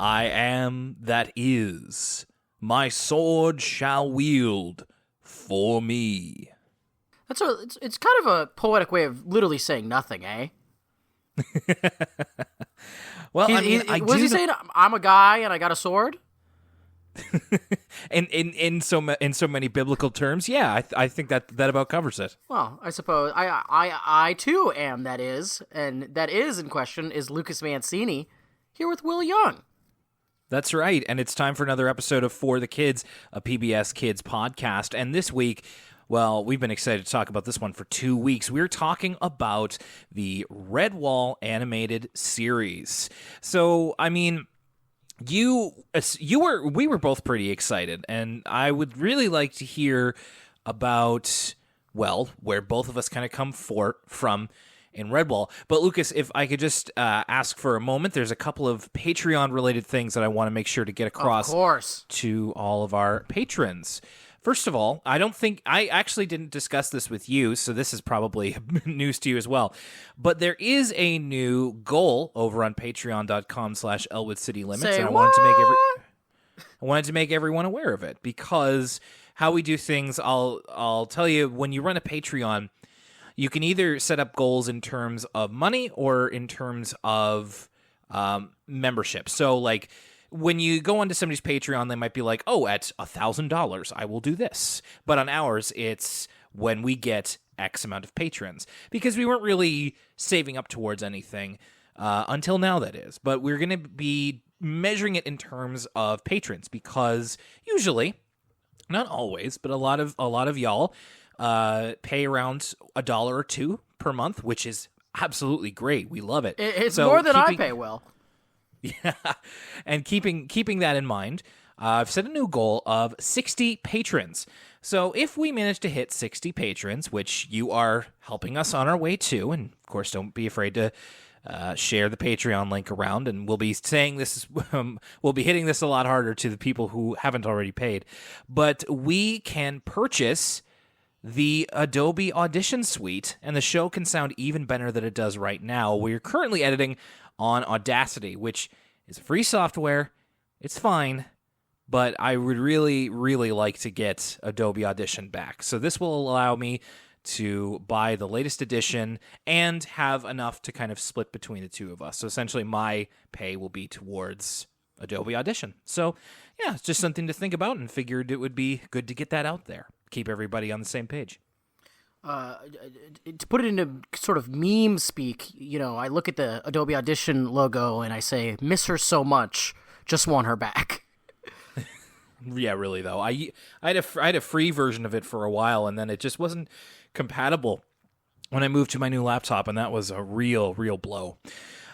I am that is. My sword shall wield for me. It's kind of a poetic way of literally saying nothing, eh? Well, was he saying, I'm a guy and I got a sword? in so many biblical terms, yeah, I think that about covers it. Well, I suppose I too am that is, and that is in question is Lucas Mancini here with Will Young. That's right, and it's time for another episode of For the Kids, a PBS Kids podcast. And this week, well, we've been excited to talk about this one for 2 weeks. We're talking about the Redwall animated series. So, I mean, we were both pretty excited, and I would really like to hear about, well, where both of us kind of come from in Redwall. But Lucas, if I could just ask for a moment, there's a couple of Patreon-related things that I want to make sure to get across to all of our patrons. First of all, I actually didn't discuss this with you, so this is probably news to you as well. But there is a new goal over on patreon.com/Elwood City Limits, and I wanted to make everyone aware of it, because how we do things, I'll tell you, when you run a Patreon, you can either set up goals in terms of money or in terms of membership. So, like, when you go onto somebody's Patreon, they might be like, oh, at $1,000, I will do this. But on ours, it's when we get X amount of patrons. Because we weren't really saving up towards anything until now, that is. But we're going to be measuring it in terms of patrons, because usually, not always, but a lot of y'all pay around $1 or $2 per month, which is absolutely great. We love it. It's more than I pay, Will. Yeah, and keeping that in mind, I've set a new goal of 60 patrons. So if we manage to hit 60 patrons, which you are helping us on our way to, and of course don't be afraid to share the Patreon link around, and we'll be saying this, we'll be hitting this a lot harder to the people who haven't already paid, but we can purchase the Adobe Audition Suite, and the show can sound even better than it does right now. We're currently editing on Audacity, which is free software. It's fine, but I would really, really like to get Adobe Audition back. So this will allow me to buy the latest edition and have enough to kind of split between the two of us. So essentially my pay will be towards Adobe Audition. So yeah, it's just something to think about, and figured it would be good to get that out there. Keep everybody on the same page. To put it into sort of meme speak, I look at the Adobe Audition logo and I say, miss her so much, just want her back. Yeah, really though. I had a free version of it for a while, and then it just wasn't compatible when I moved to my new laptop, and that was a real blow.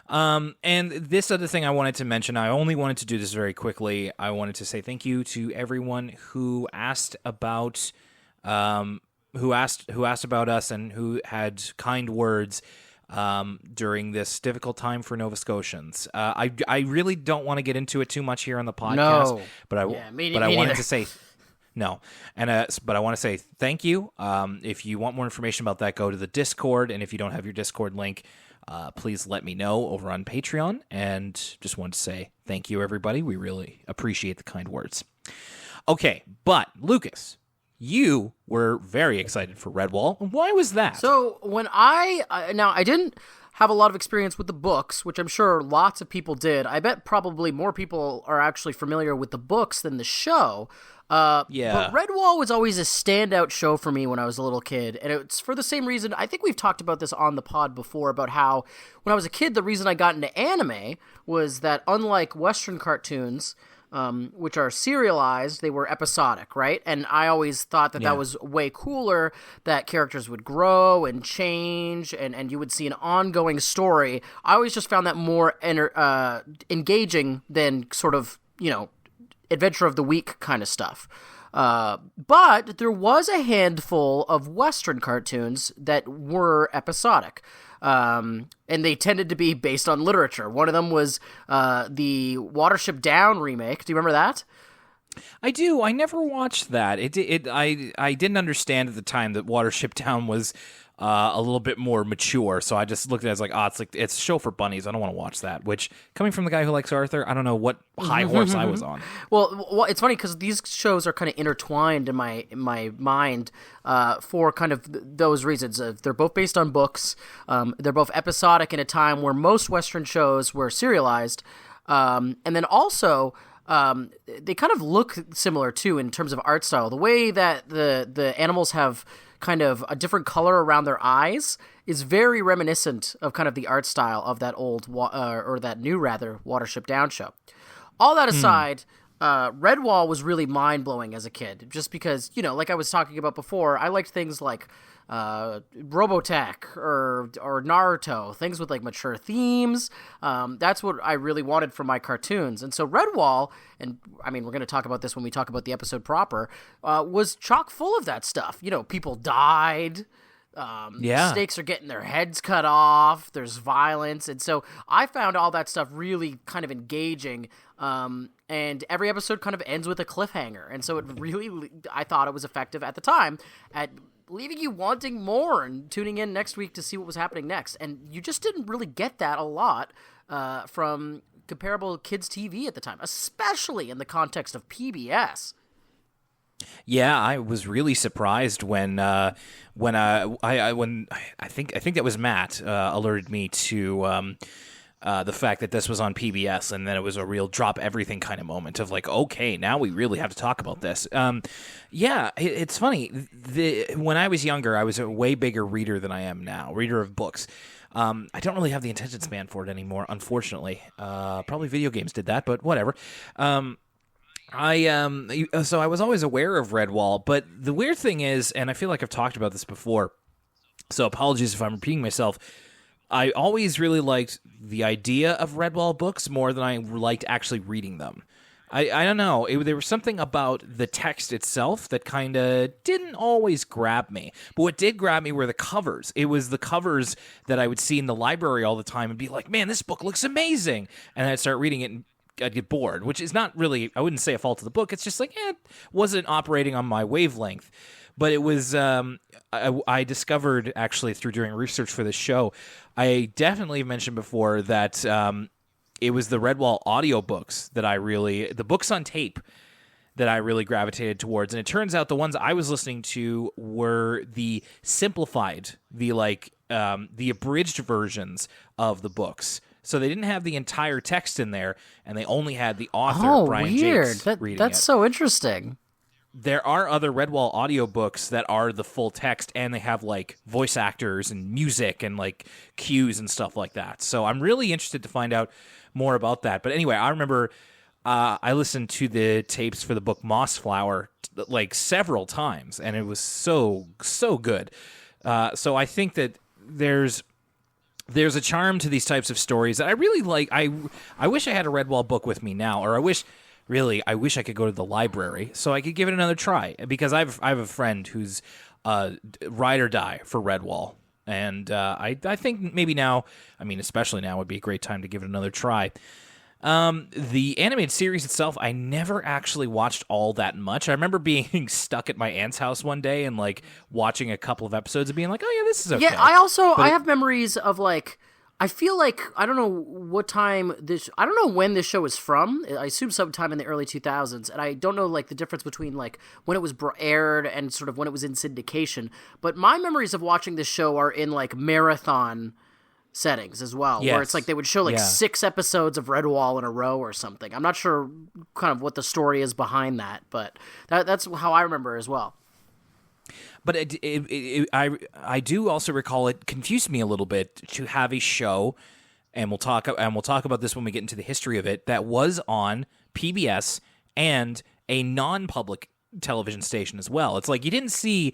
And this other thing I wanted to mention, I only wanted to do this very quickly. I wanted to say thank you to everyone who asked about about us and who had kind words during this difficult time for Nova Scotians. I really don't want to get into it too much here on the podcast, but I wanted to say no. And but I want to say thank you. If you want more information about that, go to the Discord, and if you don't have your Discord link, please let me know over on Patreon. And just want to say thank you, everybody. We really appreciate the kind words. Okay, but Lucas, you were very excited for Redwall. Why was that? So when I didn't have a lot of experience with the books, which I'm sure lots of people did. I bet probably more people are actually familiar with the books than the show. Yeah. But Redwall was always a standout show for me when I was a little kid, and it's for the same reason. I think we've talked about this on the pod before, about how when I was a kid, the reason I got into anime was that unlike Western cartoons, which are serialized, they were episodic, right? And I always thought that was way cooler, that characters would grow and change, and you would see an ongoing story. I always just found that more engaging than sort of, Adventure of the Week kind of stuff. But there was a handful of Western cartoons that were episodic. And they tended to be based on literature. One of them was the Watership Down remake. Do you remember that? I do. I never watched that. I didn't understand at the time that Watership Down was a little bit more mature. So I just looked at it as like, it's a show for bunnies. I don't want to watch that. Which, coming from the guy who likes Arthur, I don't know what high horse I was on. Well, it's funny because these shows are kind of intertwined in my mind for kind of those reasons. They're both based on books. They're both episodic in a time where most Western shows were serialized, and then also. They kind of look similar too in terms of art style. The way that the animals have kind of a different color around their eyes is very reminiscent of kind of the art style of that old or that new rather Watership Down show. All that aside, Redwall was really mind blowing as a kid, just because like I was talking about before, I liked things like Robotech or Naruto, things with like mature themes. That's what I really wanted from my cartoons. And so Redwall, and I mean, we're going to talk about this when we talk about the episode proper, was chock full of that stuff. People died. Snakes are getting their heads cut off. There's violence. And so I found all that stuff really kind of engaging. And every episode kind of ends with a cliffhanger. And so I thought it was effective at the time at leaving you wanting more and tuning in next week to see what was happening next. And you just didn't really get that a lot from comparable kids' TV at the time, especially in the context of PBS. Yeah, I was really surprised when I think that was Matt alerted me to the fact that this was on PBS, and then it was a real drop everything kind of moment of like, okay, now we really have to talk about this. It's funny. When I was younger, I was a way bigger reader than I am now, reader of books. I don't really have the attention span for it anymore, unfortunately. Probably video games did that, but whatever. So I was always aware of Redwall, but the weird thing is, and I feel like I've talked about this before, so apologies if I'm repeating myself, I always really liked the idea of Redwall books more than I liked actually reading them. I don't know. There was something about the text itself that kind of didn't always grab me. But what did grab me were the covers. It was the covers that I would see in the library all the time and be like, man, this book looks amazing. And I'd start reading it and I'd get bored, which is not really, I wouldn't say a fault of the book. It's just like, it wasn't operating on my wavelength. But it was, I discovered actually during research for this show, I definitely mentioned before that it was the Redwall audiobooks that the books on tape that I really gravitated towards. And it turns out the ones I was listening to were the simplified, the abridged versions of the books. So they didn't have the entire text in there, and they only had the author, Brian Jakes, reading That's it. so interesting. There are other Redwall audiobooks that are the full text, and they have like voice actors and music and like cues and stuff like that. So I'm really interested to find out more about that. But anyway, I remember I listened to the tapes for the book Mossflower like several times, and it was so good. So I think that there's a charm to these types of stories that I really like. I wish I had a Redwall book with me now, or I wish I could go to the library so I could give it another try, because I have a friend who's ride or die for Redwall, and I think maybe now, I mean especially now, would be a great time to give it another try. The animated series itself, I never actually watched all that much. I remember being stuck at my aunt's house one day and like watching a couple of episodes and being like, oh yeah, this is okay. Yeah, I have memories of like, I feel like, I don't know when this show is from. I assume sometime in the early 2000s, and I don't know like the difference between like when it was aired and sort of when it was in syndication. But my memories of watching this show are in like marathon settings as well, yes. Where it's like they would show like 6 episodes of Redwall in a row or something. I'm not sure kind of what the story is behind that, but that's how I remember as well. But I do also recall it confused me a little bit to have a show, and we'll talk about this when we get into the history of it, that was on PBS and a non-public television station as well. It's like you didn't see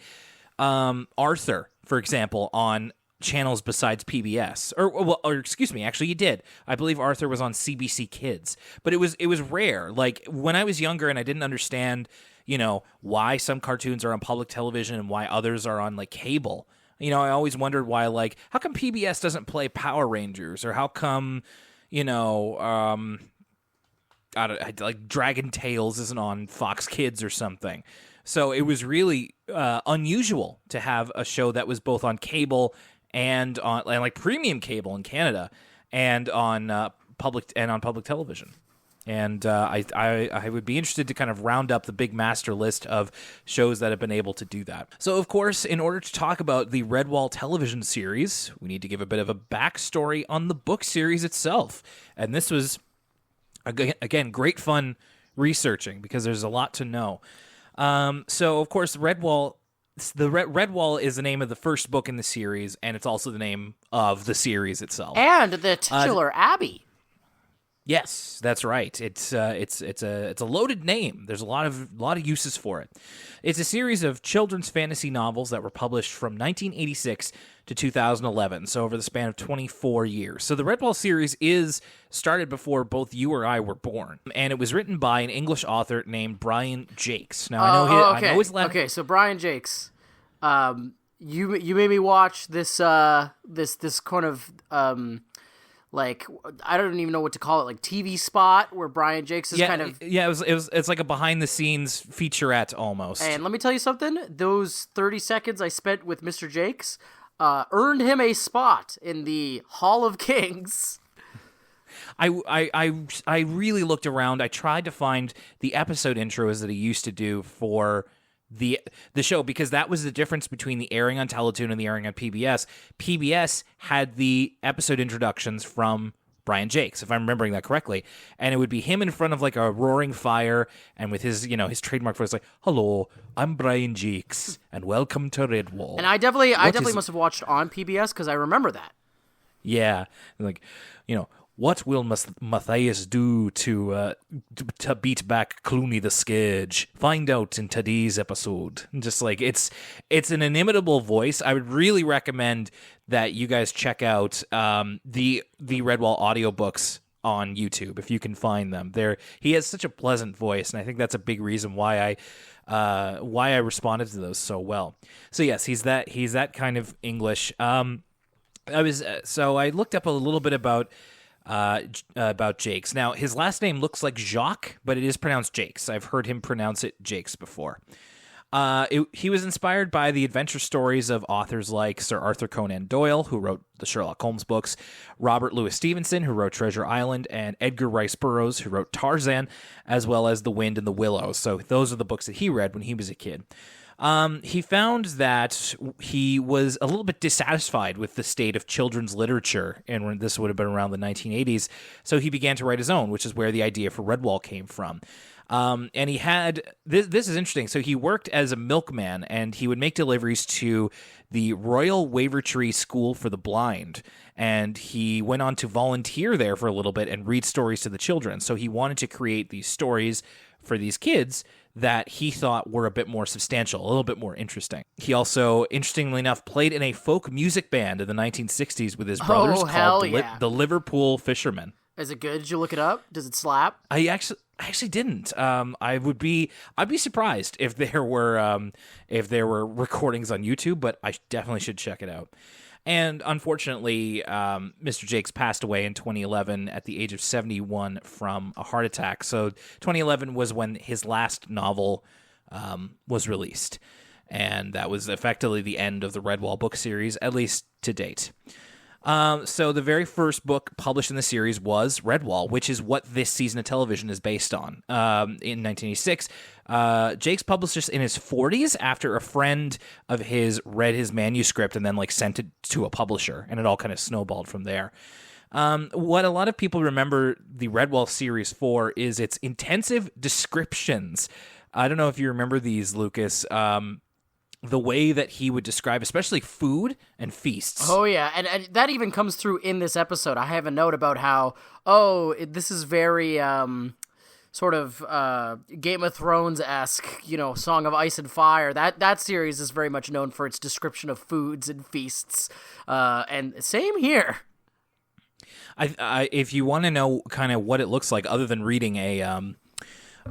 Arthur, for example, on channels besides PBS, or excuse me, actually you did. I believe Arthur was on CBC Kids, but it was rare. Like when I was younger and I didn't understand, why some cartoons are on public television and why others are on like cable. I always wondered why, like, how come PBS doesn't play Power Rangers, or how come, like Dragon Tales isn't on Fox Kids or something. So it was really unusual to have a show that was both on cable and like premium cable in Canada and on public television. And I would be interested to kind of round up the big master list of shows that have been able to do that. So, of course, in order to talk about the Redwall television series, we need to give a bit of a backstory on the book series itself. And this was, again, great fun researching because there's a lot to know. So, of course, Redwall is the name of the first book in the series, and it's also the name of the series itself. And the titular Abbey. Yes, that's right. It's a loaded name. There's a lot of uses for it. It's a series of children's fantasy novels that were published from 1986 to 2011, so over the span of 24 years. So the Redwall series is started before both you or I were born, and it was written by an English author named Brian Jakes. Now I know his last. Okay, so Brian Jakes, you made me watch this this kind of like, I don't even know what to call it, like TV spot where Brian Jakes is kind of... Yeah, it's like a behind-the-scenes featurette almost. And let me tell you something, those 30 seconds I spent with Mr. Jakes earned him a spot in the Hall of Kings. I really looked around. I tried to find the episode intros that he used to do for the show, because that was the difference between the airing on Teletoon and the airing on PBS. PBS had the episode introductions from Brian Jakes, if I'm remembering that correctly, and it would be him in front of like a roaring fire and with his trademark voice, like, "Hello, I'm Brian Jakes and welcome to Redwall." And I definitely must have watched on PBS because I remember that. Yeah, like, what will Matthias do to beat back Clooney the Sketch? Find out in today's episode. Just like, it's an inimitable voice. I would really recommend that you guys check out the Redwall audiobooks on YouTube if you can find them. He has such a pleasant voice, and I think that's a big reason why I responded to those so well. So yes, he's that kind of English. So I looked up a little bit about Jakes. Now, his last name looks like Jacques, but it is pronounced Jakes. I've heard him pronounce it Jakes before. He was inspired by the adventure stories of authors like Sir Arthur Conan Doyle, who wrote the Sherlock Holmes books, Robert Louis Stevenson, who wrote Treasure Island, and Edgar Rice Burroughs, who wrote Tarzan, as well as The Wind and the Willows. So those are the books that he read when he was a kid. He found that he was a little bit dissatisfied with the state of children's literature, and this would have been around the 1980s, so he began to write his own, which is where the idea for Redwall came from. And he had, this is interesting, so he worked as a milkman, and he would make deliveries to the Royal Wavertree School for the Blind, and he went on to volunteer there for a little bit and read stories to the children. So he wanted to create these stories for these kids that he thought were a bit more substantial, a little bit more interesting. He also, interestingly enough, played in a folk music band in the 1960s with his brothers called the Liverpool Fishermen. Is it good? Did you look it up? Does it slap? I actually didn't. I'd be surprised if there were recordings on YouTube, but I definitely should check it out. And unfortunately, Mr. Jakes passed away in 2011 at the age of 71 from a heart attack. So 2011 was when his last novel was released. And that was effectively the end of the Redwall book series, at least to date. So the very first book published in the series was Redwall, which is what this season of television is based on. In 1986, Jakes published this in his 40s after a friend of his read his manuscript and then sent it to a publisher, and it all kind of snowballed from there. What a lot of people remember the Redwall series for is its intensive descriptions. I don't know if you remember these, Lucas. The way that he would describe, especially food and feasts. Oh, yeah. And that even comes through in this episode. I have a note about how, this is very sort of Game of Thrones-esque, Song of Ice and Fire. That series is very much known for its description of foods and feasts. And same here. If you want to know kind of what it looks like, other than reading a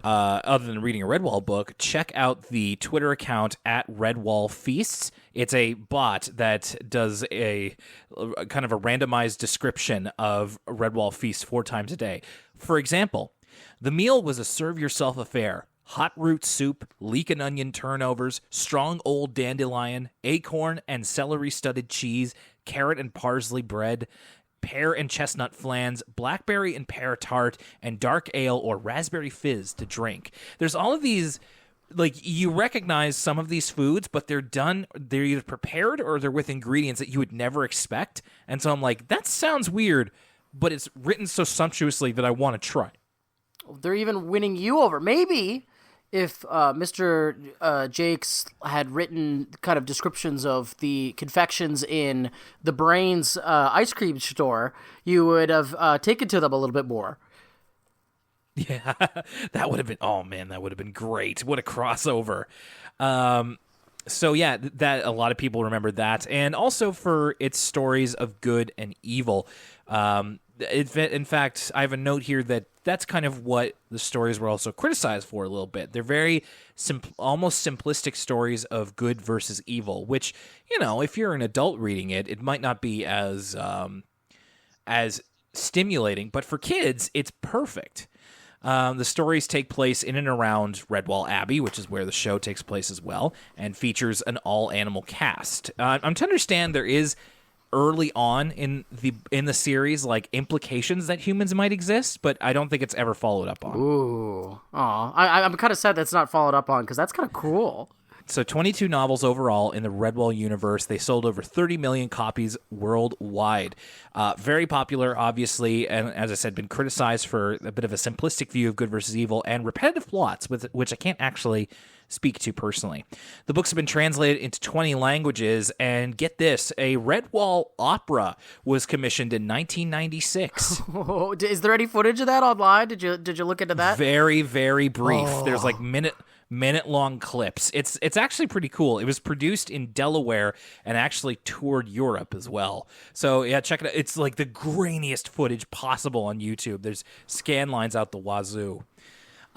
Redwall book, check out the Twitter account at Redwall Feasts. It's a bot that does a kind of a randomized description of Redwall Feasts 4 times a day. For example, the meal was a serve-yourself affair. hot root soup, leek and onion turnovers, strong old dandelion, acorn and celery-studded cheese, carrot and parsley bread, pear and chestnut flans, blackberry and pear tart, and dark ale or raspberry fizz to drink. There's all of these, like, you recognize some of these foods, but they're either prepared or they're with ingredients that you would never expect. And so I'm like, that sounds weird, but it's written so sumptuously that I want to try. They're even winning you over. Maybe if Mr. Jakes had written kind of descriptions of the confections in the Brains ice cream store, you would have taken to them a little bit more. Yeah, that would have been, oh man, that would have been great. What a crossover. So yeah, that a lot of people remember that. And also for its stories of good and evil. In fact, I have a note here that's kind of what the stories were also criticized for a little bit. They're very almost simplistic stories of good versus evil, which, you know, if you're an adult reading it, it might not be as stimulating, but for kids, it's perfect. The stories take place in and around Redwall Abbey, which is where the show takes place as well, and features an all-animal cast. I'm to understand there is early on in the series, like, implications that humans might exist, but I don't think it's ever followed up on. Ooh. Aw. I'm kind of sad that's not followed up on, because that's kind of cool. So 22 novels overall in the Redwall universe. They sold over 30 million copies worldwide. Very popular, obviously, and as I said, been criticized for a bit of a simplistic view of good versus evil and repetitive plots, which I can't actually speak to personally. The books have been translated into 20 languages, and get this, a Redwall opera was commissioned in 1996. Oh, is there any footage of that online? Did you look into that? Very, very brief. There's like minute-long clips. It's actually pretty cool. It was produced in Delaware and actually toured Europe as well. So yeah, check it out. It's like the grainiest footage possible on YouTube. There's scan lines out the wazoo.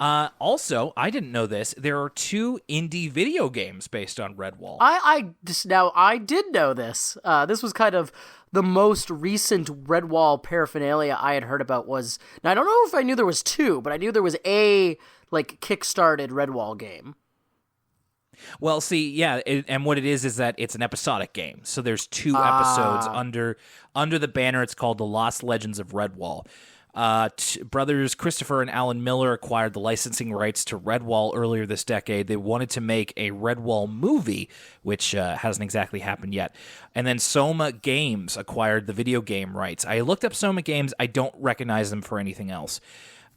Also, I didn't know this. There are 2 indie video games based on Redwall. I did know this. This was kind of the most recent Redwall paraphernalia I had heard about was. Now I don't know if I knew there was 2, but I knew there was a like kickstarted Redwall game. Well, see, yeah, and what it is that it's an episodic game. So there's 2 episodes under the banner. It's called The Lost Legends of Redwall. Brothers Christopher and Alan Miller acquired the licensing rights to Redwall earlier this decade. They wanted to make a Redwall movie, which hasn't exactly happened yet. And then Soma Games acquired the video game rights. I looked up Soma Games. I don't recognize them for anything else.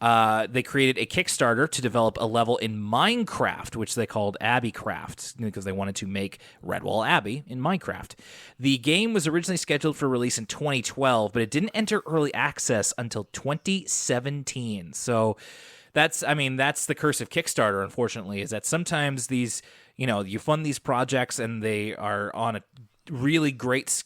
They created a Kickstarter to develop a level in Minecraft, which they called Abbeycraft, because they wanted to make Redwall Abbey in Minecraft. The game was originally scheduled for release in 2012, but it didn't enter early access until 2017. So that's the curse of Kickstarter, unfortunately, is that sometimes these, you fund these projects and they are on a really great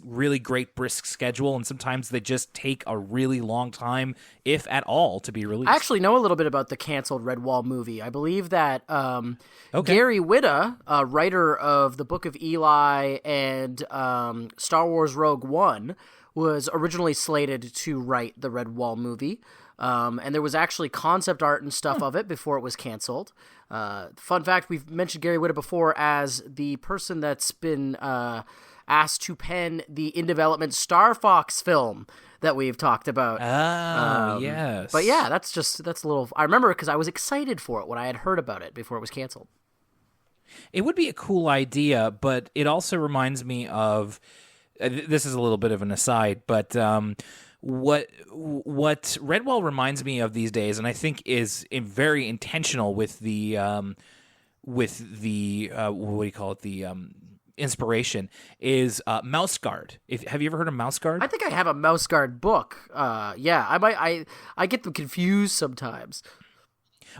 brisk schedule, and sometimes they just take a really long time, if at all, to be released. I actually know a little bit about the canceled Redwall movie. I believe that Gary Whitta, writer of the Book of Eli and Star Wars Rogue One, was originally slated to write the Redwall movie. And there was actually concept art and stuff of it before it was canceled. Fun fact, we've mentioned Gary Whitta before as the person that's been asked to pen the in-development Star Fox film that we've talked about. Oh, yes. But yeah, that's a little... I remember because I was excited for it when I had heard about it before it was canceled. It would be a cool idea, but it also reminds me of... this is a little bit of an aside, but... What Redwall reminds me of these days, and I think is very intentional with the what do you call it, the inspiration, is Mouse Guard. Have you ever heard of Mouse Guard? I think I have a Mouse Guard book. Yeah, I get them confused sometimes.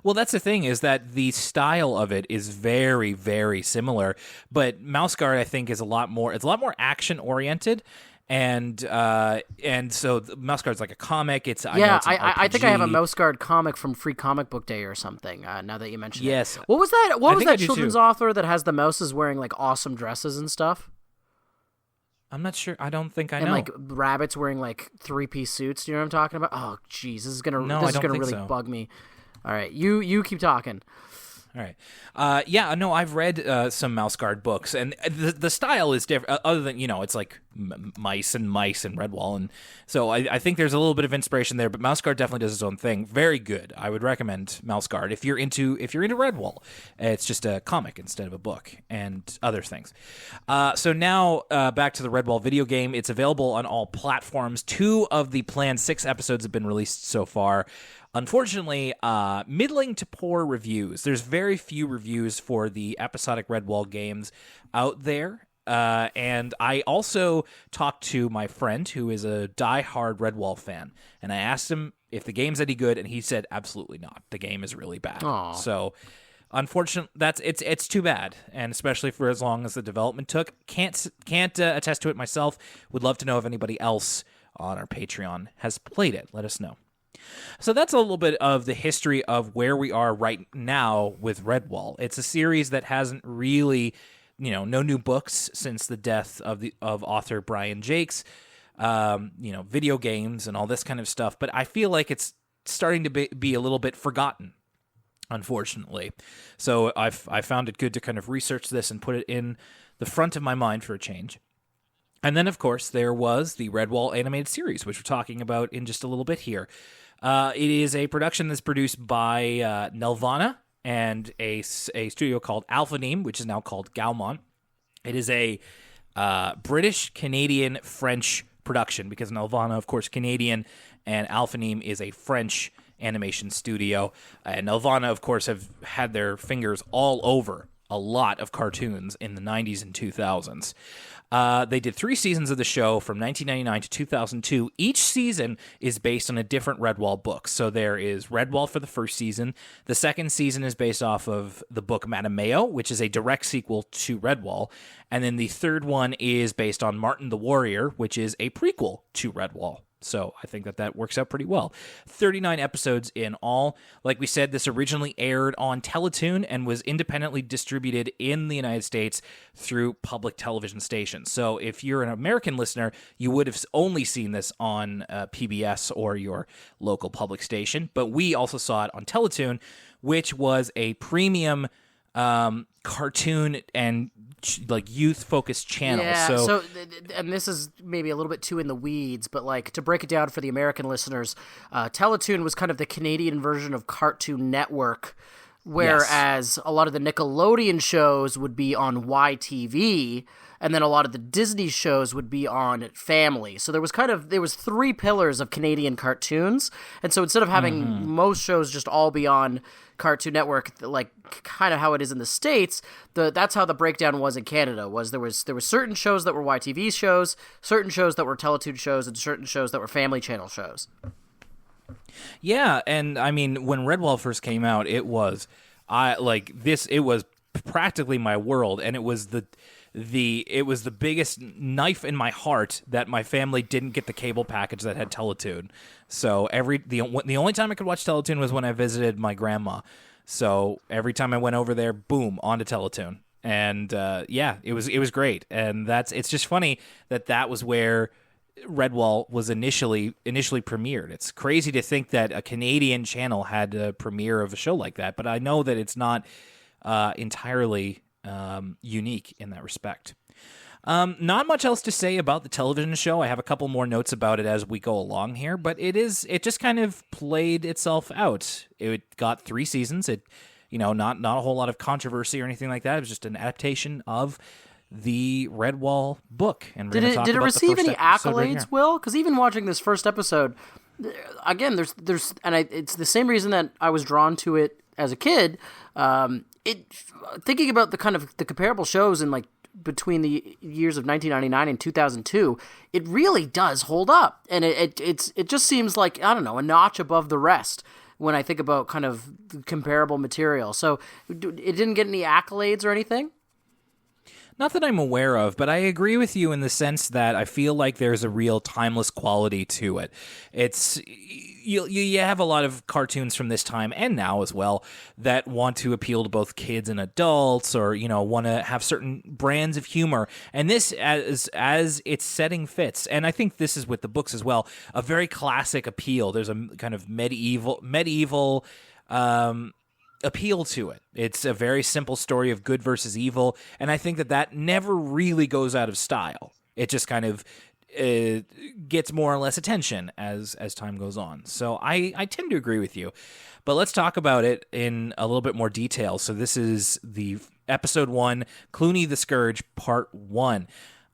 Well, that's the thing, is that the style of it is very, very similar, but Mouse Guard, I think, is a lot more action oriented. And so Mouse Guard's like a comic. I think I have a Mouse Guard comic from Free Comic Book Day or something. Now that you mention it, yes. What was that? What was that children's author that has the mouses wearing like awesome dresses and stuff? I'm not sure. I don't think I know. And like rabbits wearing like 3-piece suits. Do you know what I'm talking about? Oh, jeez, this is gonna really bug me. All right, you keep talking. All right. Yeah, no, I've read some Mouse Guard books, and the style is different. Other than, it's like mice and Redwall, and so I think there's a little bit of inspiration there. But Mouse Guard definitely does its own thing. Very good. I would recommend Mouse Guard if you're into Redwall. It's just a comic instead of a book, and other things. So now back to the Redwall video game. It's available on all platforms. 2 of the planned 6 episodes have been released so far. Unfortunately, middling to poor reviews. There's very few reviews for the episodic Redwall games out there. And I also talked to my friend who is a diehard Redwall fan, and I asked him if the game's any good, and he said absolutely not. The game is really bad. Aww. So, unfortunately, it's too bad, and especially for as long as the development took. Can't attest to it myself. Would love to know if anybody else on our Patreon has played it. Let us know. So that's a little bit of the history of where we are right now with Redwall. It's a series that hasn't really, no new books since the death of author Brian Jakes, video games and all this kind of stuff. But I feel like it's starting to be a little bit forgotten, unfortunately. So I found it good to kind of research this and put it in the front of my mind for a change. And then, of course, there was the Redwall animated series, which we're talking about in just a little bit here. It is a production that's produced by Nelvana and a studio called Alphanim, which is now called Gaumont. It is a British, Canadian, French production because Nelvana, of course, Canadian, and Alphanim is a French animation studio. And Nelvana, of course, have had their fingers all over a lot of cartoons in the 90s and 2000s. They did 3 seasons of the show from 1999 to 2002. Each season is based on a different Redwall book. So there is Redwall for the first season. The second season is based off of the book Madame Mayo, which is a direct sequel to Redwall. And then the third one is based on Martin the Warrior, which is a prequel to Redwall. So I think that works out pretty well. 39 episodes in all. Like we said, this originally aired on Teletoon and was independently distributed in the United States through public television stations. So if you're an American listener, you would have only seen this on PBS or your local public station. But we also saw it on Teletoon, which was a premium cartoon and youth-focused channel. Yeah, and this is maybe a little bit too in the weeds, but to break it down for the American listeners, Teletoon was kind of the Canadian version of Cartoon Network, whereas a lot of the Nickelodeon shows would be on YTV, and then a lot of the Disney shows would be on Family. So there was 3 pillars of Canadian cartoons, and so instead of having most shows just all be on Cartoon Network, kind of how it is in the States, that's how the breakdown was in Canada. There was certain shows that were YTV shows, certain shows that were Teletoon shows, and certain shows that were Family Channel shows. Yeah, and I mean, when Redwall first came out, it was practically my world, and it was the biggest knife in my heart that my family didn't get the cable package that had Teletoon. So the only time I could watch Teletoon was when I visited my grandma. So every time I went over there, boom, onto Teletoon. And it was great. And it's just funny that was where Redwall was initially premiered. It's crazy to think that a Canadian channel had a premiere of a show like that, but I know that it's not entirely unique in that respect. Not much else to say about the television show. I have a couple more notes about it as we go along here, but it just kind of played itself out. It got 3 seasons. It, not a whole lot of controversy or anything like that. It was just an adaptation of the Redwall book. And did it receive any accolades, Will? Because even watching this first episode, again, it's the same reason that I was drawn to it as a kid. Thinking about the kind of the comparable shows in between the years of 1999 and 2002, it really does hold up, and it just seems like, I don't know, a notch above the rest when I think about kind of comparable material. So it didn't get any accolades or anything? Not that I'm aware of, but I agree with you in the sense that I feel like there's a real timeless quality to it. It's you have a lot of cartoons from this time and now as well that want to appeal to both kids and adults, or want to have certain brands of humor. And this, as its setting fits, and I think this is with the books as well, a very classic appeal. There's a kind of medieval appeal to it. It's a very simple story of good versus evil, and I think that never really goes out of style. It just kind of gets more or less attention as time goes on. So I tend to agree with you. But let's talk about it in a little bit more detail. So this is the episode 1, Clooney the Scourge, part 1.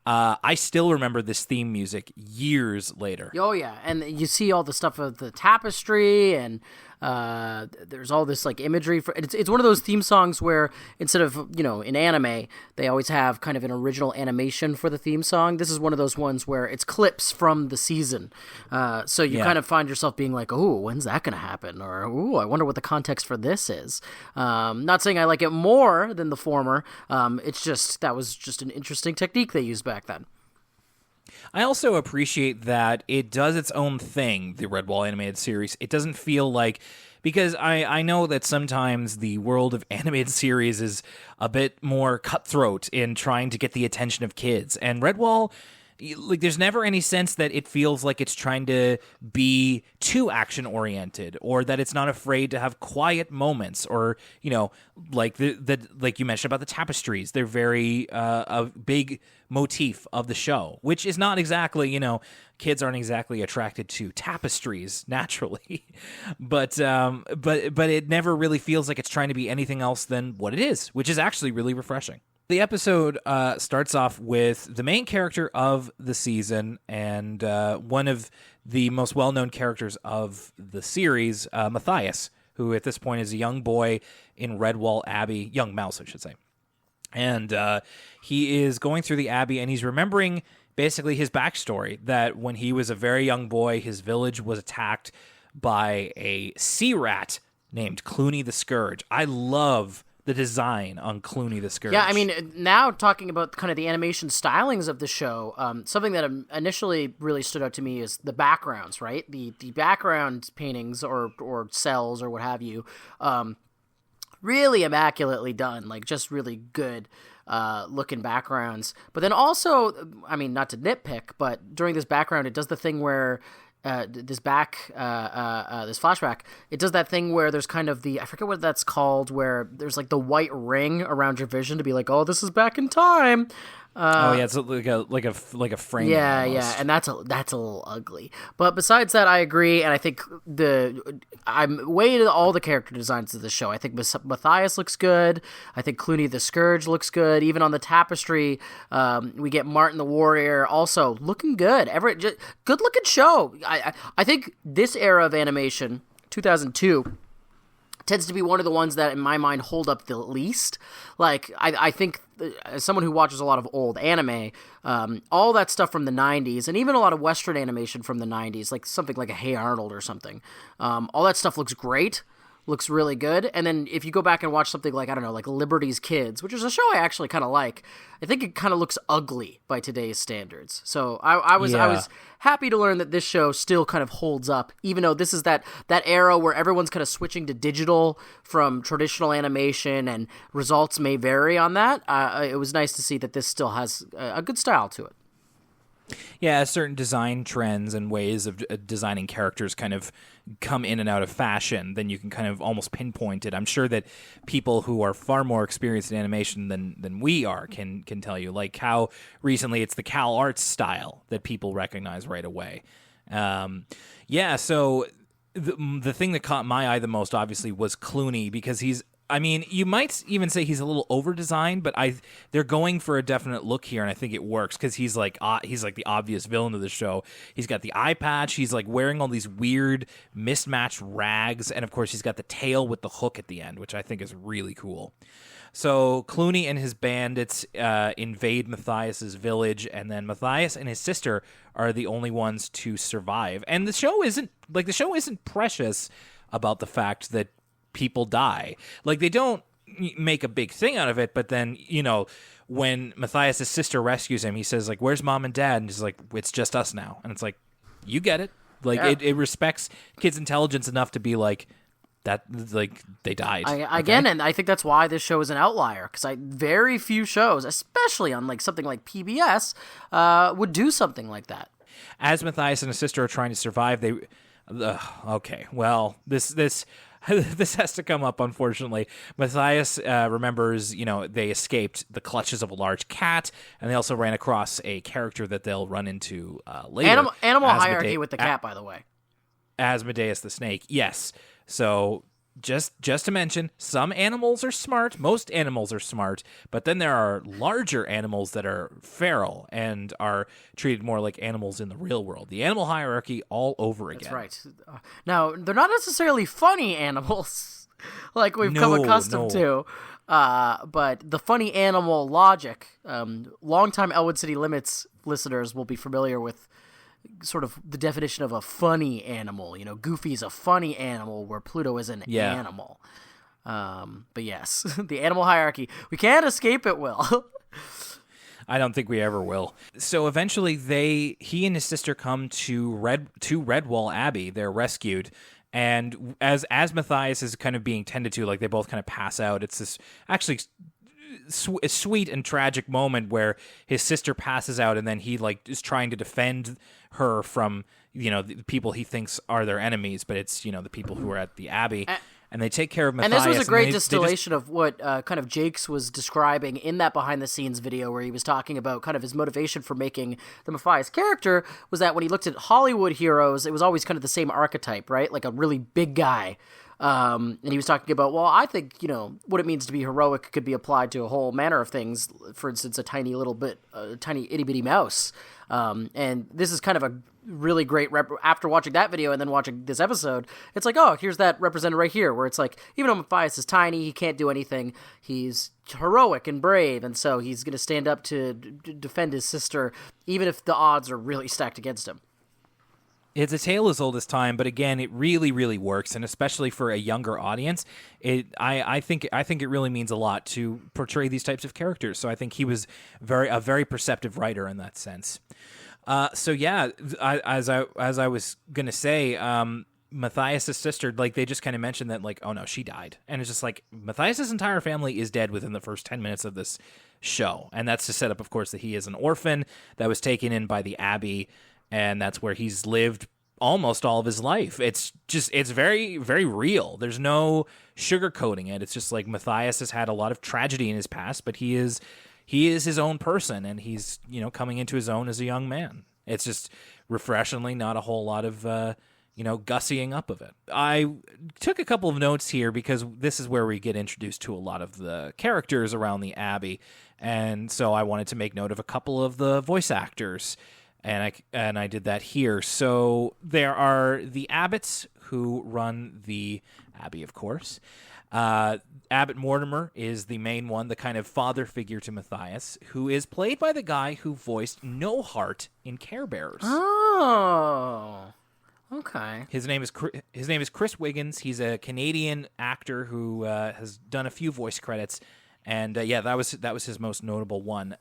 I still remember this theme music years later. Oh, yeah. And you see all the stuff of the tapestry, and there's all this like imagery. It's one of those theme songs where instead of, in anime, they always have kind of an original animation for the theme song. This is one of those ones where it's clips from the season. So you kind of find yourself being like, oh, when's that going to happen? Or, oh, I wonder what the context for this is. Not saying I like it more than the former. It's just, that was just an interesting technique they used back then. I also appreciate that it does its own thing, the Redwall animated series. It doesn't feel like... Because I know that sometimes the world of animated series is a bit more cutthroat in trying to get the attention of kids. And Redwall, like, there's never any sense that it feels like it's trying to be too action-oriented, or that it's not afraid to have quiet moments, or, like like you mentioned about the tapestries. They're very a big motif of the show, which is not exactly, kids aren't exactly attracted to tapestries naturally, but it never really feels like it's trying to be anything else than what it is, which is actually really refreshing. The episode starts off with the main character of the season and one of the most well-known characters of the series, Matthias, who at this point is a young boy in Redwall Abbey, young mouse, I should say. And he is going through the Abbey, and he's remembering basically his backstory, that when he was a very young boy, his village was attacked by a sea rat named Clooney the Scourge. I love the design on Clooney the Scourge. Yeah, I mean, now talking about kind of the animation stylings of the show, something that initially really stood out to me is the backgrounds, right? The background paintings or cells or what have you, really immaculately done, like just really good looking backgrounds. But then also, I mean, not to nitpick, but during this background, it does the thing where this flashback, it does that thing where there's kind of I forget what that's called, where there's like the white ring around your vision to be like, oh, this is back in time. It's like a frame. Yeah, almost. yeah, and that's a little ugly. But besides that, I agree, and I think I'm way into all the character designs of the show. I think Matthias looks good. I think Clooney the Scourge looks good. Even on the tapestry, we get Martin the Warrior also looking good. Good looking show. I think this era of animation, 2002. Tends to be one of the ones that, in my mind, hold up the least. Like, I think, as someone who watches a lot of old anime, all that stuff from the 90s, and even a lot of Western animation from the 90s, like something like a Hey Arnold or something, all that stuff looks great, looks really good. And then if you go back and watch something like, I don't know, like Liberty's Kids, which is a show I actually kind of like, I think it kind of looks ugly by today's standards. So I was happy to learn that this show still kind of holds up, even though this is that era where everyone's kind of switching to digital from traditional animation, and results may vary on that. It was nice to see that this still has a good style to it. Yeah, certain design trends and ways of designing characters kind of come in and out of fashion, then you can kind of almost pinpoint it. I'm sure that people who are far more experienced in animation than we are can tell you, like how recently it's the Cal Arts style that people recognize right away. So the thing that caught my eye the most, obviously, was Clooney, because you might even say he's a little over-designed, but they're going for a definite look here, and I think it works, because he's like the obvious villain of the show. He's got the eye patch, he's like wearing all these weird mismatched rags, and of course he's got the tail with the hook at the end, which I think is really cool. So Clooney and his bandits invade Matthias's village, and then Matthias and his sister are the only ones to survive. And the show isn't precious about the fact that people die. Like, they don't make a big thing out of it, but then, when Matthias' sister rescues him, he says, like, where's mom and dad? And he's like, it's just us now. And it's like, you get it. Like, yeah. It respects kids' intelligence enough to be like, that, like, they died. Again, and I think that's why this show is an outlier, because very few shows, especially on like something like PBS, would do something like that. As Matthias and his sister are trying to survive, this this has to come up, unfortunately. Matthias remembers, they escaped the clutches of a large cat, and they also ran across a character that they'll run into later. Animal hierarchy with the cat, by the way. Asmodeus the snake, yes. So just to mention, some animals are smart. Most animals are smart, but then there are larger animals that are feral and are treated more like animals in the real world. The animal hierarchy all over again. That's right. Now, they're not necessarily funny animals like we've come accustomed to. But the funny animal logic, longtime Elwood City Limits listeners will be familiar with sort of the definition of a funny animal. Goofy's a funny animal where Pluto is an animal. But yes, the animal hierarchy. We can't escape it, Will. I don't think we ever will. So eventually he and his sister come to Redwall Abbey. They're rescued. And as Matthias is kind of being tended to, like they both kind of pass out, it's this actually a sweet and tragic moment where his sister passes out and then he is trying to defend her from the people he thinks are their enemies, but it's the people who are at the Abbey, and they take care of Matthias. And this was a great distillation of what kind of Jakes was describing in that behind the scenes video where he was talking about kind of his motivation for making the Matthias character was that when he looked at Hollywood heroes, it was always kind of the same archetype, right? Like a really big guy. And he was talking about, well, I think, what it means to be heroic could be applied to a whole manner of things. For instance, a tiny itty bitty mouse. And this is kind of a really great after watching that video and then watching this episode, it's like, oh, here's that represented right here, where it's like, even though Matthias is tiny, he can't do anything, he's heroic and brave, and so he's going to stand up to defend his sister, even if the odds are really stacked against him. It's a tale as old as time, but again, it really, really works, and especially for a younger audience, I think it really means a lot to portray these types of characters. So I think he was a very perceptive writer in that sense. So yeah, as I was gonna say, Matthias' sister, they just kind of mentioned that, oh no, she died, and it's just like Matthias' entire family is dead within the first 10 minutes of this show, and that's to set up, of course, that he is an orphan that was taken in by the Abbey. And that's where he's lived almost all of his life. It's very, very real. There's no sugarcoating it. It's just like Matthias has had a lot of tragedy in his past, but he is his own person, and he's, coming into his own as a young man. It's just refreshingly not a whole lot of, gussying up of it. I took a couple of notes here because this is where we get introduced to a lot of the characters around the Abbey. And so I wanted to make note of a couple of the voice actors. And I did that here. So there are the abbots who run the Abbey, of course. Abbot Mortimer is the main one, the kind of father figure to Matthias, who is played by the guy who voiced No Heart in Care Bears. Oh, okay. His name is Chris Wiggins. He's a Canadian actor who has done a few voice credits. And that was his most notable one.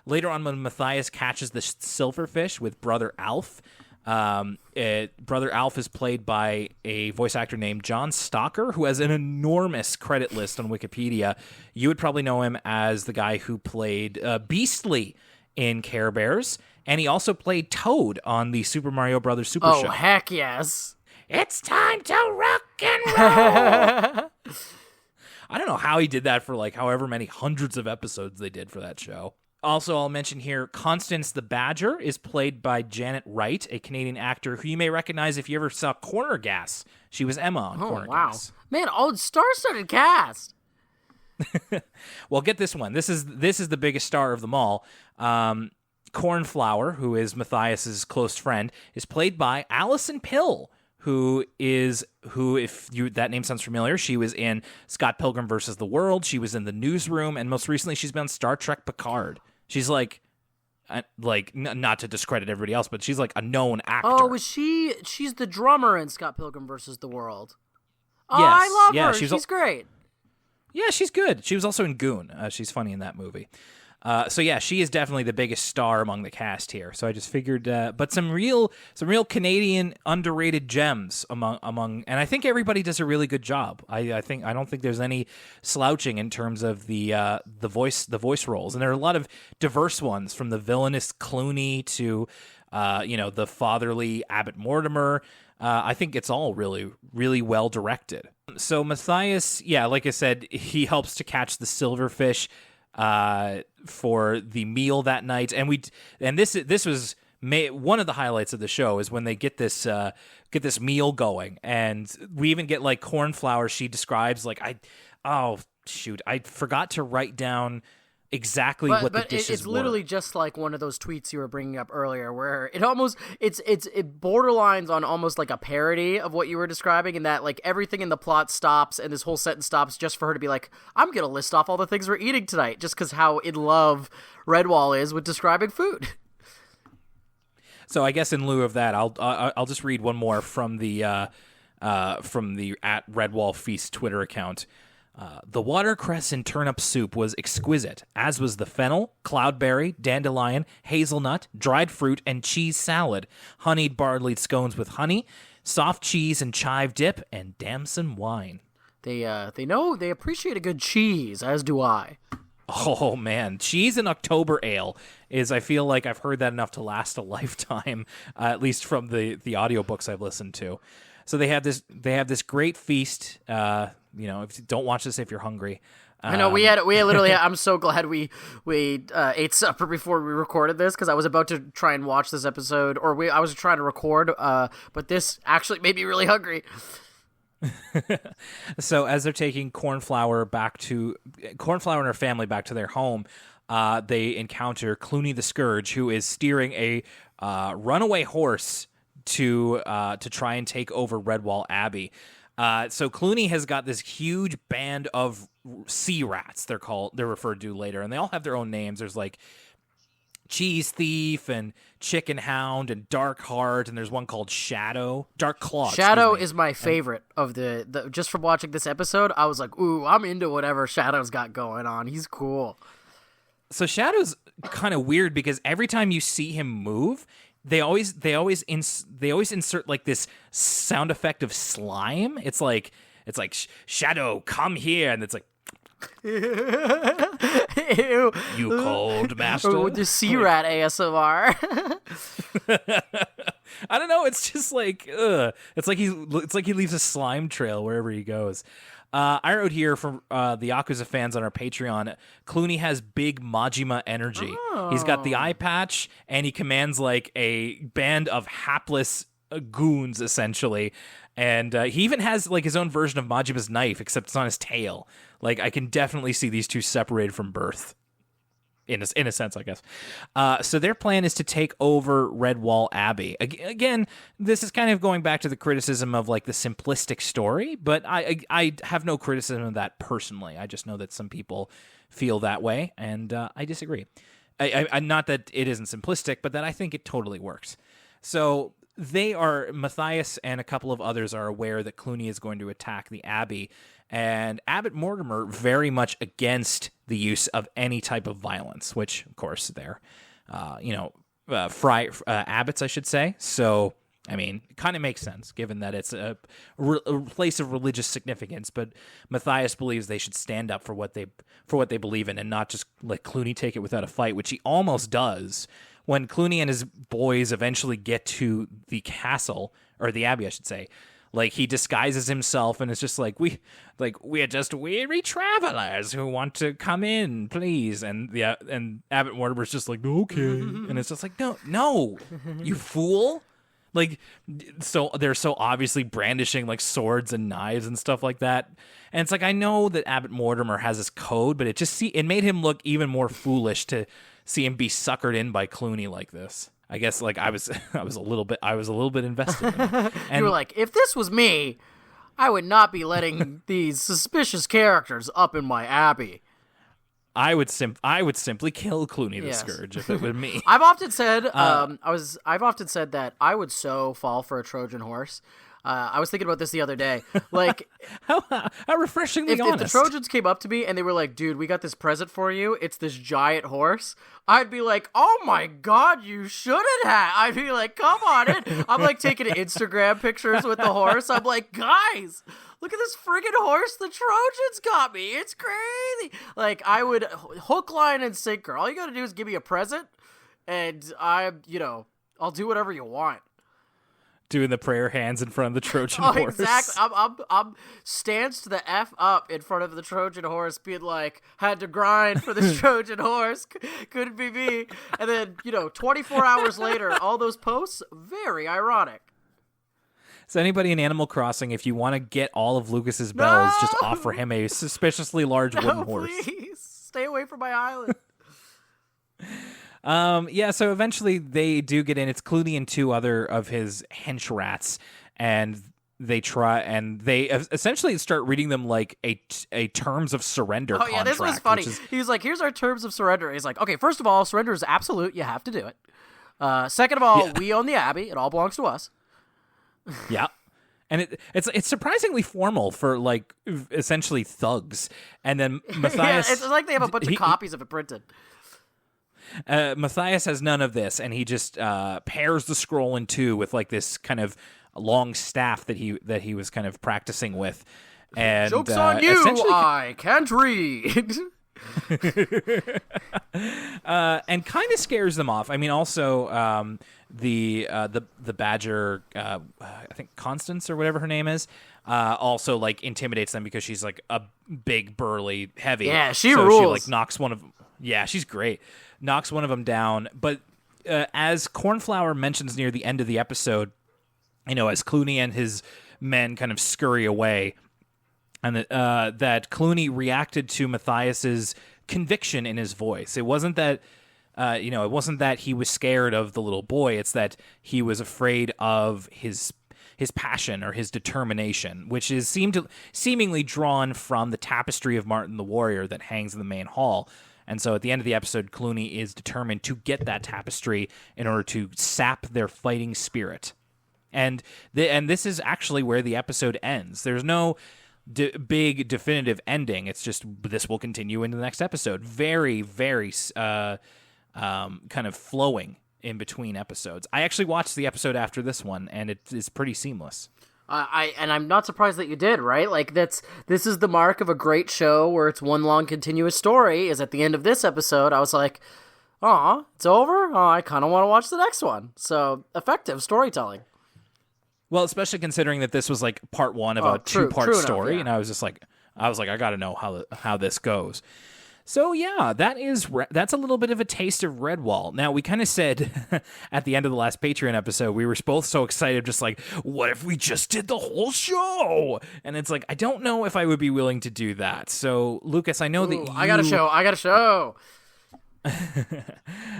Later on, when Matthias catches the silverfish with Brother Alf, Brother Alf is played by a voice actor named John Stalker, who has an enormous credit list on Wikipedia. You would probably know him as the guy who played Beastly in Care Bears, and he also played Toad on the Super Mario Brothers Super Show. Oh, heck yes. It's time to rock and roll! I don't know how he did that for however many hundreds of episodes they did for that show. Also, I'll mention here, Constance the Badger is played by Janet Wright, a Canadian actor who you may recognize if you ever saw Corner Gas. She was Emma on Corner Gas. Man, star-studded cast. Well, get this one. This is the biggest star of them all. Cornflower, who is Matthias's close friend, is played by Alison Pill, who if that name sounds familiar, she was in Scott Pilgrim vs. the World, she was in The Newsroom, and most recently she's been on Star Trek Picard. She's not to discredit everybody else, but she's a known actor. Oh, she's the drummer in Scott Pilgrim vs. the World. Oh, yes. I love her. She's great. Yeah, she's good. She was also in Goon. She's funny in that movie. So yeah, she is definitely the biggest star among the cast here. So I just figured, but some real Canadian underrated gems among, and I think everybody does a really good job. I don't think there's any slouching in terms of the voice roles, and there are a lot of diverse ones, from the villainous Clooney to the fatherly Abbot Mortimer. I think it's all really, really well directed. So Matthias, yeah, like I said, he helps to catch the silverfish for the meal that night, and this was one of the highlights of the show is when they get this meal going, and we even get like corn flour. She describes like I forgot to write down exactly what the dishes it's were. Literally just like one of those tweets you were bringing up earlier, where it borderlines on almost like a parody of what you were describing, in that like everything in the plot stops and this whole sentence stops just for her to be like, I'm gonna list off all the things we're eating tonight, just because how in love Redwall is with describing food. So I guess in lieu of that, I'll just read one more from the at Redwall Feast Twitter account. The watercress and turnip soup was exquisite, as was the fennel, cloudberry, dandelion, hazelnut, dried fruit, and cheese salad, honeyed barley scones with honey, soft cheese and chive dip, and damson wine. They appreciate a good cheese, as do I. Oh, man. Cheese and October ale is, I feel like I've heard that enough to last a lifetime, at least from the audiobooks I've listened to. So they have this great feast. Don't watch this if you're hungry. I know we literally. I'm so glad we ate supper before we recorded this, because I was about to try and watch this episode, I was trying to record, but this actually made me really hungry. So as they're taking corn flour and her family back to their home, they encounter Clooney the Scourge, who is steering a runaway horse to try and take over Redwall Abbey. So Clooney has got this huge band of sea rats. They're referred to later, and they all have their own names. There's like Cheese Thief and Chicken Hound and Dark Heart, and there's one called Dark Claw. Shadow is my favorite of the just from watching this episode. I was like, ooh, I'm into whatever Shadow's got going on. He's cool. So Shadow's kind of weird because every time you see him move, they always insert like this sound effect of slime. It's like Shadow, come here, and it's like, ew. You cold master. With the sea rat ASMR. I don't know. It's just like, It's like he leaves a slime trail wherever he goes. I wrote here from the Yakuza fans on our Patreon, Clooney has big Majima energy. Oh. He's got the eye patch, and he commands like a band of hapless goons, essentially. And he even has like his own version of Majima's knife, except it's on his tail. Like, I can definitely see these two separated from birth. In a sense, I guess. So their plan is to take over Redwall Abbey. Again, this is kind of going back to the criticism of like the simplistic story, but I have no criticism of that personally. I just know that some people feel that way, and I disagree. I not that it isn't simplistic, but that I think it totally works. So Matthias and a couple of others are aware that Clooney is going to attack the Abbey, and Abbot Mortimer very much against the use of any type of violence, which, of course, they're, abbots, I should say. So, I mean, it kind of makes sense, given that it's a place of religious significance. But Matthias believes they should stand up for what they believe in, and not just let Clooney take it without a fight, which he almost does when Clooney and his boys eventually get to the castle, or the Abbey, I should say. Like, he disguises himself, and it's just like, we're just weary travelers who want to come in, please. And Abbot Mortimer's just like, okay. And it's just like, no, you fool. Like, so they're so obviously brandishing like swords and knives and stuff like that. And it's like, I know that Abbot Mortimer has his code, but it made him look even more foolish to see him be suckered in by Clooney like this. I guess like I was a little bit invested in it. And you were like, if this was me, I would not be letting these suspicious characters up in my abbey. I would simply kill Clooney the Scourge if it were me. I've often said that I would so fall for a Trojan horse. I was thinking about this the other day. Like, how refreshingly honest. If the Trojans came up to me and they were like, dude, we got this present for you. It's this giant horse. I'd be like, oh my God, you shouldn't have. I'd be like, come on in. I'm like taking Instagram pictures with the horse. I'm like, guys, look at this friggin' horse the Trojans got me. It's crazy. Like, I would hook, line, and sinker. All you got to do is give me a present, and I'll do whatever you want. doing the prayer hands in front of the Trojan Oh, horse. exactly. I'm stanced the F up in front of the Trojan horse, being like, had to grind for this Trojan horse. Couldn't be me. And then, 24 hours later, all those posts, very ironic. So anybody in Animal Crossing, if you want to get all of Lucas's bells, just No! offer him a suspiciously large wooden No, horse. please. Stay away from my island. So eventually they do get in. It's Clooney and two other of his hench rats, and they essentially start reading them like a terms of surrender contract. Oh, yeah, this was funny. Is, He was like, here's our terms of surrender. He's like, okay, first of all, surrender is absolute. You have to do it. Second of all, we own the Abbey. It all belongs to us. yeah. And it's surprisingly formal for like essentially thugs. And then Matthias, yeah, it's like they have a bunch of copies of it printed. Matthias has none of this, and he just pairs the scroll in two with like this kind of long staff that he was kind of practicing with. And joke's on you! I can't read. And kind of scares them off. I mean, also the badger, I think Constance or whatever her name is, also like intimidates them because she's like a big, burly, heavy. Yeah, she so rules. She like knocks one of them. Yeah, she's great. Knocks one of them down. But as Cornflower mentions near the end of the episode, as Clooney and his men kind of scurry away, and that Clooney reacted to Matthias's conviction in his voice. It wasn't that, it wasn't that he was scared of the little boy. It's that he was afraid of his passion or his determination, which is seemingly drawn from the tapestry of Martin the Warrior that hangs in the main hall. And so at the end of the episode, Clooney is determined to get that tapestry in order to sap their fighting spirit. And this is actually where the episode ends. There's no big definitive ending. It's just this will continue into the next episode. Very, very kind of flowing in between episodes. I actually watched the episode after this one, and it is pretty seamless. I'm not surprised that you did, right? Like this is the mark of a great show where it's one long continuous story. Is at the end of this episode, I was like, "Aw, it's over. Oh, I kind of want to watch the next one." So effective storytelling. Well, especially considering that this was like part one of a two-part story, enough, yeah. And I was like, I got to know how this goes. So yeah, that's a little bit of a taste of Redwall. Now, we kind of said at the end of the last Patreon episode, we were both so excited, just like, what if we just did the whole show? And it's like, I don't know if I would be willing to do that. So, Lucas, I know that I got a show.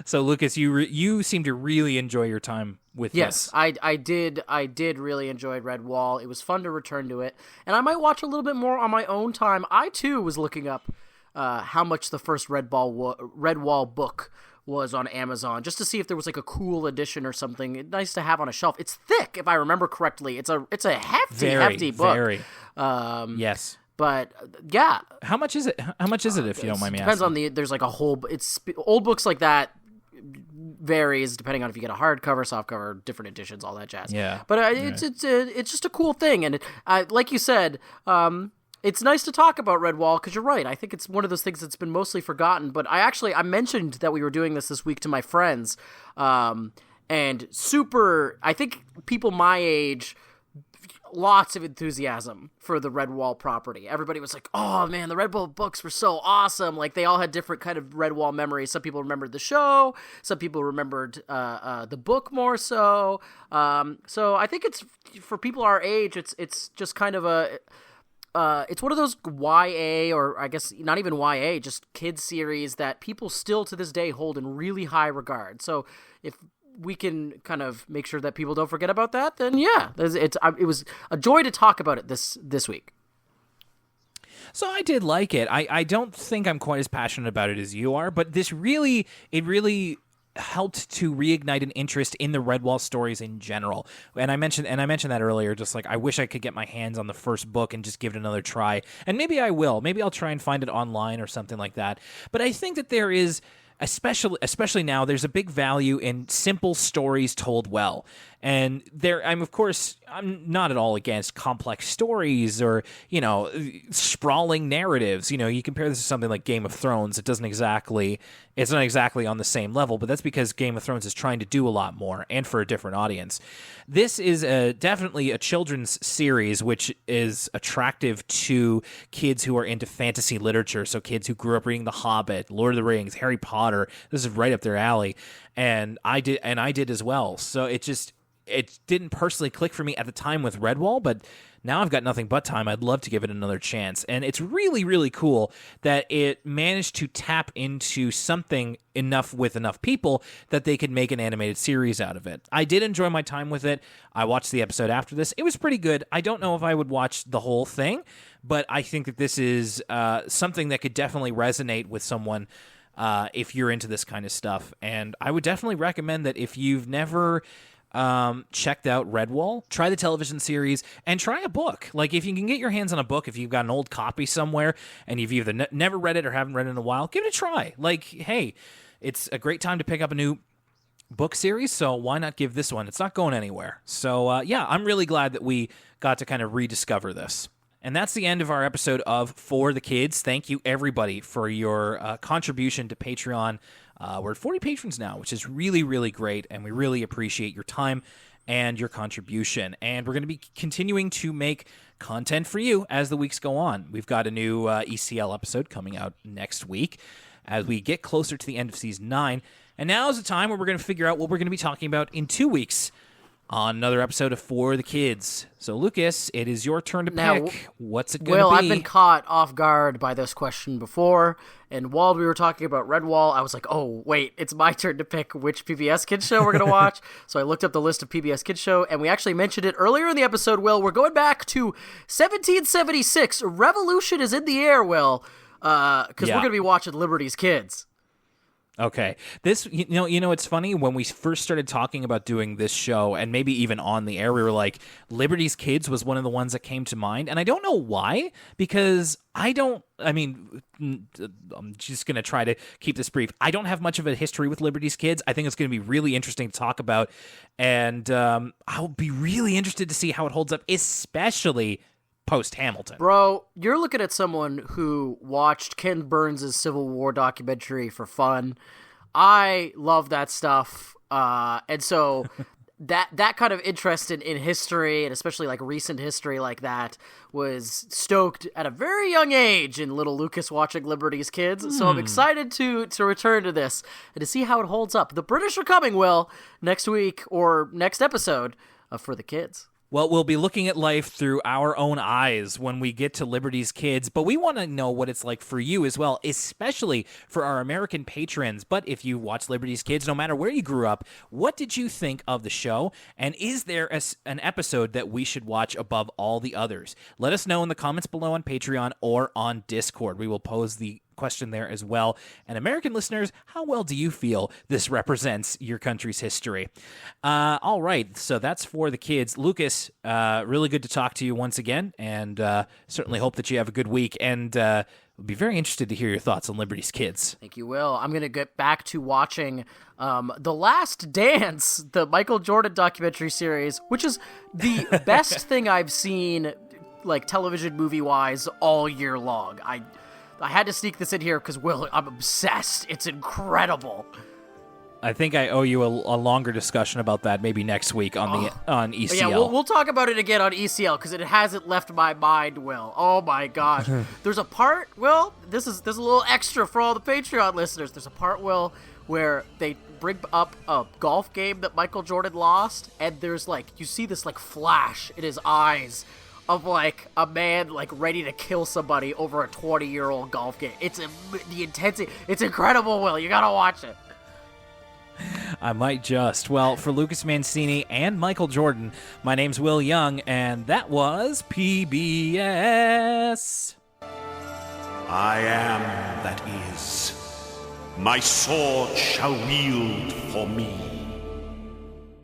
So, Lucas, you seem to really enjoy your time with this. Yes, I did really enjoy Redwall. It was fun to return to it, and I might watch a little bit more on my own time. I too was looking up how much the first Redwall book was on Amazon, just to see if there was like a cool edition or something nice to have on a shelf. It's thick, if I remember correctly. It's a hefty book. Very. Yes. But yeah, how much is it? How much is it, if you don't mind me asking? Depends on there's like a whole. It's old books like that varies depending on if you get a hardcover, softcover, different editions, all that jazz. Yeah. But it's just a cool thing, and like you said, it's nice to talk about Redwall because you're right. I think it's one of those things that's been mostly forgotten. But I mentioned that we were doing this week to my friends, and I think people my age. Lots of enthusiasm for the Redwall property. Everybody was like, oh man, the Redwall books were so awesome. Like they all had different kind of Redwall memories. Some people remembered the show. Some people remembered the book more so. So I think it's, for people our age, it's just kind of it's one of those YA, or I guess not even YA, just kids series that people still to this day hold in really high regard. So if we can kind of make sure that people don't forget about that, then yeah, it was a joy to talk about it this week. So I did like it. I don't think I'm quite as passionate about it as you are, but it really helped to reignite an interest in the Redwall stories in general. And I mentioned that earlier, just like I wish I could get my hands on the first book and just give it another try. And maybe I will. Maybe I'll try and find it online or something like that. But I think that there is, especially now, there's a big value in simple stories told well. And I'm not at all against complex stories or, sprawling narratives. You compare this to something like Game of Thrones, it's not exactly on the same level, but that's because Game of Thrones is trying to do a lot more and for a different audience. This is definitely a children's series, which is attractive to kids who are into fantasy literature. So kids who grew up reading The Hobbit, Lord of the Rings, Harry Potter. This is right up their alley. And I did as well. So it didn't personally click for me at the time with Redwall, but now I've got nothing but time. I'd love to give it another chance. And it's really, really cool that it managed to tap into something with enough people that they could make an animated series out of it. I did enjoy my time with it. I watched the episode after this. It was pretty good. I don't know if I would watch the whole thing, but I think that this is something that could definitely resonate with someone if you're into this kind of stuff. And I would definitely recommend that if you've never checked out Redwall, try the television series and try a book. Like if you can get your hands on a book, if you've got an old copy somewhere and you've either never read it or haven't read it in a while, give it a try. Like, hey, it's a great time to pick up a new book series, so why not give this one? It's not going anywhere. So I'm really glad that we got to kind of rediscover this. And that's the end of our episode of For the Kids. Thank you, everybody, for your contribution to Patreon. We're at 40 patrons now, which is really, really great, and we really appreciate your time and your contribution. And we're going to be continuing to make content for you as the weeks go on. We've got a new ECL episode coming out next week as we get closer to the end of Season 9. And now is the time where we're going to figure out what we're going to be talking about in 2 weeks on another episode of For the Kids. So, Lucas, it is your turn to pick. What's it going to be? Well, I've been caught off guard by this question before, and while we were talking about Redwall, I was like, oh, wait, it's my turn to pick which PBS Kids show we're going to watch. So I looked up the list of PBS Kids show, and we actually mentioned it earlier in the episode, Will. We're going back to 1776. Revolution is in the air, Will, because we're going to be watching Liberty's Kids. Okay. This, it's funny, when we first started talking about doing this show, and maybe even on the air, we were like, Liberty's Kids was one of the ones that came to mind, and I don't know why, because I'm just going to try to keep this brief. I don't have much of a history with Liberty's Kids. I think it's going to be really interesting to talk about, and I'll be really interested to see how it holds up, especially post-Hamilton. Bro, you're looking at someone who watched Ken Burns' Civil War documentary for fun. I love that stuff. And so that kind of interest in history, and especially like recent history like that, was stoked at a very young age in little Lucas watching Liberty's Kids. So I'm excited to return to this and to see how it holds up. The British are coming, Will, next week or next episode For the Kids. Well, we'll be looking at life through our own eyes when we get to Liberty's Kids, but we want to know what it's like for you as well, especially for our American patrons. But if you watch Liberty's Kids, no matter where you grew up, what did you think of the show? And is there an episode that we should watch above all the others? Let us know in the comments below on Patreon or on Discord. We will pose the question there as well. And American listeners, how well do you feel this represents your country's history? All right, so that's For the Kids. Lucas, really good to talk to you once again, and certainly hope that you have a good week, and we'll be very interested to hear your thoughts on Liberty's Kids. Thank you, Will. I'm going to get back to watching The Last Dance, the Michael Jordan documentary series, which is the best thing I've seen, like television movie-wise, all year long. I had to sneak this in here because, Will, I'm obsessed. It's incredible. I think I owe you a longer discussion about that maybe next week on ECL. Yeah, we'll talk about it again on ECL because it hasn't left my mind, Will. Oh my gosh. There's a part, Will, this is a little extra for all the Patreon listeners. There's a part, Will, where they bring up a golf game that Michael Jordan lost, and there's you see this flash in his eyes of a man ready to kill somebody over a 20-year-old golf game. It's the intensity. It's incredible, Will. You gotta watch it. I might just. Well, for Lucas Mancini and Michael Jordan, my name's Will Young, and that was PBS. I am that is. My sword shall wield for me.